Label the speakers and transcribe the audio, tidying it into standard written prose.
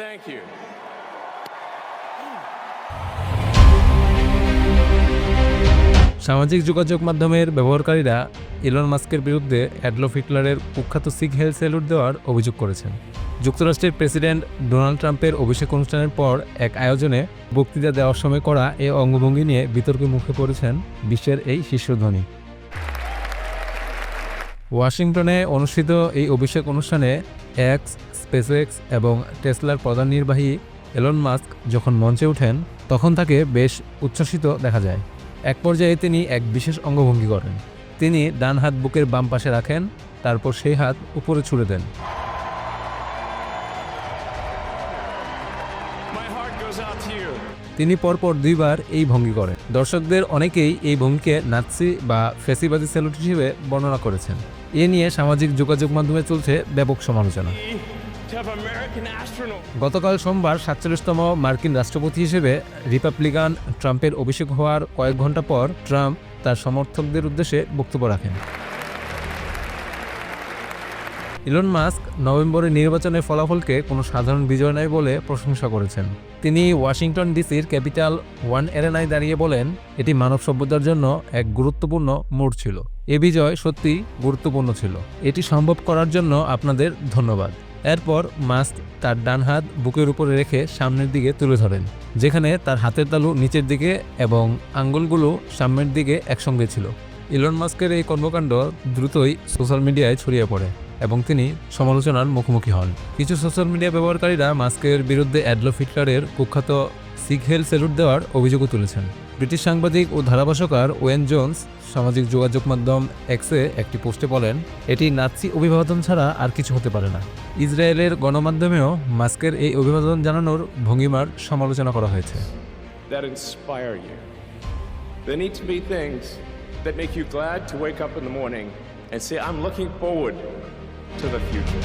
Speaker 1: Thank you.
Speaker 2: সামাজিক যোগাযোগ মাধ্যমের ব্যবহারকারীরা ইলন মাস্কের বিরুদ্ধে অ্যাডলফ হিটলারের কুখ্যাত সিগ হেল স্যালুট দেওয়ার অভিযোগ করেছেন। যুক্তরাষ্ট্রের প্রেসিডেন্ট ডোনাল্ড ট্রাম্পের অভিষেক অনুষ্ঠানের পর এক আয়োজনে বক্তৃতা দেওয়ার সময় করা এই অঙ্গভঙ্গি নিয়ে বিতর্কের মুখে পড়েছেন বিশ্বের এই শীর্ষধনী। ওয়াশিংটনে অনুষ্ঠিত এই অভিষেক অনুষ্ঠানে এক্স, স্পেসএক্স এবং টেসলার প্রধান নির্বাহী এলন মাস্ক যখন মঞ্চে ওঠেন তখন তাকে বেশ উচ্ছ্বসিত দেখা যায়। এক পর্যায়ে তিনি এক বিশেষ অঙ্গভঙ্গি করেন। তিনি ডান হাত বুকের বাম পাশে রাখেন, তারপর সেই হাত উপরে ছুড়ে দেন।
Speaker 1: My heart goes out to you.
Speaker 2: তিনি পরপর দুইবার এই ভঙ্গি করেন। দর্শকদের অনেকেই এই ভঙ্গিকে নাৎসি বা ফ্যাসিবাদী স্যালুট হিসেবে বর্ণনা করেছেন। এ নিয়ে সামাজিক যোগাযোগ মাধ্যমে চলছে ব্যাপক সমালোচনা।
Speaker 1: To have American astronaut.
Speaker 2: গতকাল সোমবার ৪৭তম মার্কিন রাষ্ট্রপতি হিসেবে রিপাবলিকান ট্রাম্পের অভিষেক হওয়ার কয়েক ঘন্টা পর ট্রাম্প তার সমর্থকদের উদ্দেশ্যে বক্তব্য রাখেন। ইলন মাস্ক নভেম্বরের নির্বাচনের ফলাফলকে কোনো সাধারণ বিজয় নয় বলে প্রশংসা করেছেন। তিনি ওয়াশিংটন ডিসির ক্যাপিটাল ওয়ান এরেনায় দাঁড়িয়ে বলেন, এটি মানব সভ্যতার জন্য এক গুরুত্বপূর্ণ মোড় ছিল। এ বিজয় সত্যি গুরুত্বপূর্ণ ছিল। এটি সম্ভব করার জন্য আপনাদের ধন্যবাদ। এরপর মাস্ক তার ডান হাত বুকের উপরে রেখে সামনের দিকে তুলে ধরেন, যেখানে তার হাতের তালু নিচের দিকে এবং আঙ্গুলগুলো সামনের দিকে একসঙ্গে ছিল। ইলন মাস্কের এই কর্মকাণ্ড দ্রুতই সোশ্যাল মিডিয়ায় ছড়িয়ে পড়ে এবং তিনি সমালোচনার মুখোমুখি হন। কিছু সোশ্যাল মিডিয়া ব্যবহারকারীরা মাস্কের বিরুদ্ধে অ্যাডলফ হিটলারের কুখ্যাত সিগ হেল স্যালুট দেওয়ার অভিযোগও তুলেছেন। ব্রিটিশ সাংবাদিক ও ধারাভাষ্যকার ওয়েন জোন্স সামাজিক যোগাযোগ মাধ্যম এক্সে একটি পোস্টে বলেন, এটি নাৎসি অভিবাদন ছাড়া আর কিছু হতে পারে না। ইসরায়েলের গণমাধ্যমেও মাস্কের এই অভিবাদন জানানোর ভঙ্গিমার সমালোচনা করা হয়েছে।
Speaker 1: That inspire you. There need to be things that make you glad to wake up in the morning and say, I'm looking forward to the future.